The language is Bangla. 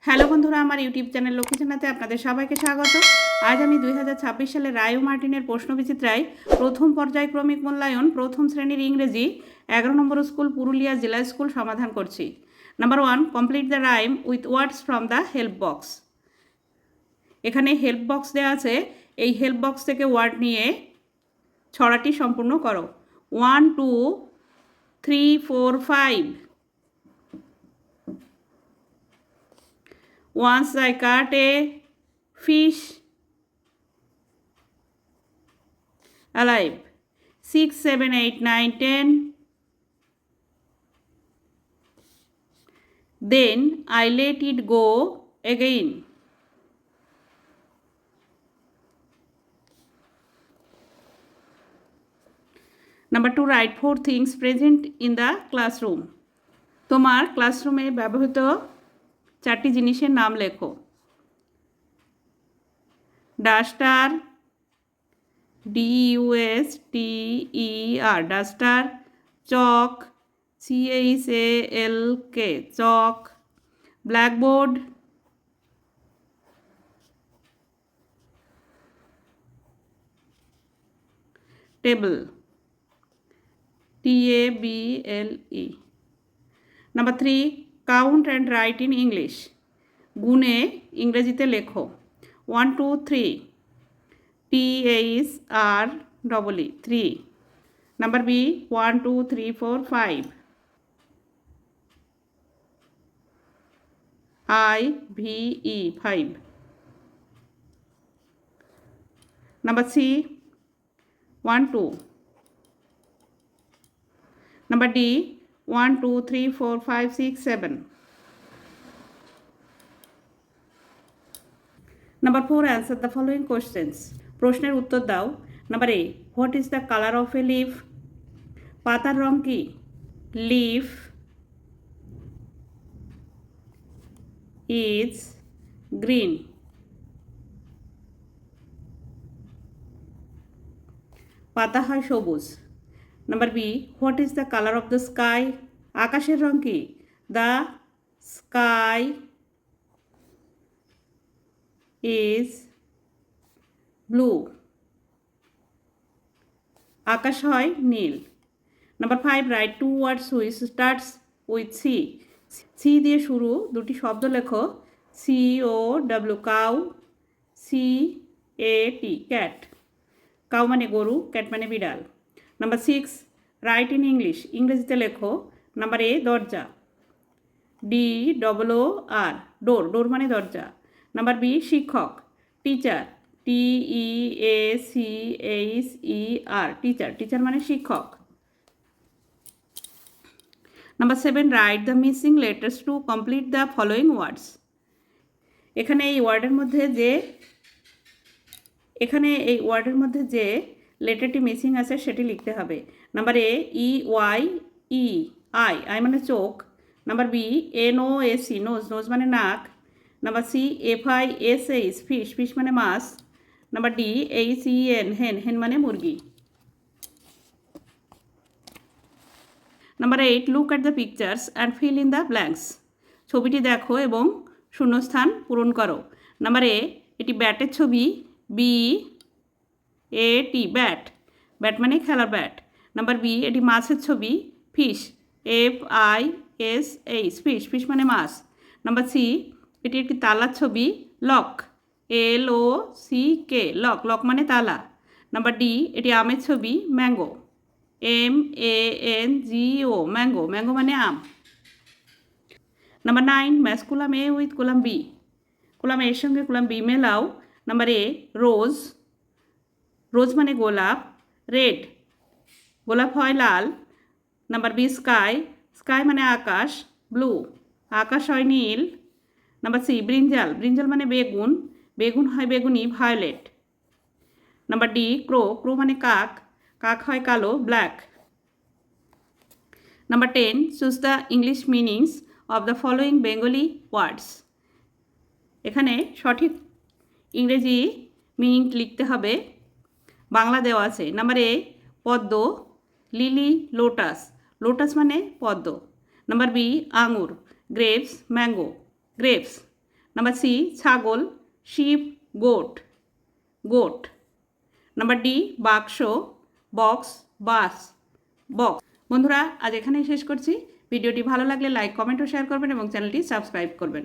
হ্যালো বন্ধুরা, আমার ইউটিউব চ্যানেল লক্ষ্মী জানাতে আপনাদের সবাইকে স্বাগত। আজ আমি 2026 সালে রায় ও মার্টিনের প্রশ্নবিচিত্রায় প্রথম পর্যায়ক্রমিক মূল্যায়ন প্রথম শ্রেণীর ইংরেজি 11 নম্বর স্কুল পুরুলিয়া জেলা স্কুল সমাধান করছি। Number 1, complete the rhyme with words from the help box. এখানে হেল্প বক্স দেওয়া আছে, এই হেল্প বক্স থেকে ওয়ার্ড নিয়ে ছড়াটি সম্পূর্ণ করো। 1, 2, 3, 4, 5। Once I caught a fish alive. 6, 7, 8, 9, 10. Then I let it go again. Number 2, write 4 things present in the classroom. তোমার ক্লাসরুমে ব্যবহৃত 4টি জিনিসের নাম লেখো। Duster, DUSTER duster, chalk, CHALK chalk, blackboard, table, TABLE। Number 3, count and write in English. গুণে ইংরেজিতে লেখো। 1, 2, 3, THREE 3। Number b, 1, 2, 3, 4, 5, IVE 5। Number c, 1, 2। Number d, 1, 2, 3, 4, 5, 6, 7। Number 4, answer the following questions. প্রশ্নের উত্তর দাও। Number a, what is the colour of a leaf? পাতার রং কি? Leaf is green. পাতা হয় সবুজ। Number B, what is the colour of the sky? আকাশের রং কি? The sky is blue. আকাশ হয় নীল। Number 5, write 2 words which starts with C. C দিয়ে শুরু দুটি শব্দ লেখো। COW cow, CAT cat. Cow মানে গরু, ক্যাট মানে বিড়াল। Number 6, write in English. ইংরেজিতে লেখো। নাম্বার এ, দরজা, DOOR ডোর, ডোর মানে দরজা। নাম্বার বি, শিক্ষক, টিচার, TEACHER টিচার, টিচার মানে শিক্ষক। Number 7, write the missing letters to complete the following words. এখানে এই ওয়ার্ডের মধ্যে যে লেটারটি মিসিং আছে সেটি লিখতে হবে। Number a, EYE eye, eye মানে চোখ। Number b, NOSE nose, nose মানে নাক। Number c, FISH fish, fish মানে মাছ। Number d, HEN hen, hen মানে মুরগি। Number 8, look at the pictures and fill in the blanks. ছবিটি দেখো এবং শূন্যস্থান পূরণ করো। নাম্বার এ, এটি ব্যাটের ছবি, BAT ব্যাট, ব্যাট মানে খেলার ব্যাট। নাম্বার বি, এটি মাছের ছবি, ফিশ, FISH ফিশ, ফিশ মানে মাছ। নাম্বার সি, এটি একটি তালার ছবি, লক, LOCK লক, লক মানে তালা। নাম্বার ডি, এটি আমের ছবি, ম্যাঙ্গো, MANGO ম্যাঙ্গো, ম্যাঙ্গো মানে আম। Number 9, match column A with column B. Column এর সঙ্গে কলাম বি মেলাও। নাম্বার এ, রোজ, রোজ মানে গোলাপ, রেড, গোলাপ হয় লাল। নাম্বার বি, স্কাই, স্কাই মানে আকাশ, ব্লু, আকাশ হয় নীল। নাম্বার সি, ব্রিঞ্জাল, ব্রিঞ্জাল মানে বেগুন, বেগুন হয় বেগুনি, violet. Number D, crow, crow মানে কাক, কাক হয় কালো, black. Number 10, choose the English meanings of the following Bengali ওয়ার্ডস। এখানে সঠিক ইংরেজি মিনিং লিখতে হবে। বাংলা দেওয়া আছে। নাম্বার এ, পদ্ম, লিলি, লোটাস, লোটাস মানে পদ্ম। নাম্বার বি, আঙুর, grapes, mango, grapes. Number C ছাগল, sheep, goat, goat. Number D বাক্স, বক্স, বাস, বক্স। বন্ধুরা আজ এখানেই শেষ করছি। ভিডিওটি ভালো লাগলে লাইক, কমেন্ট ও শেয়ার করবেন এবং চ্যানেলটি সাবস্ক্রাইব করবেন।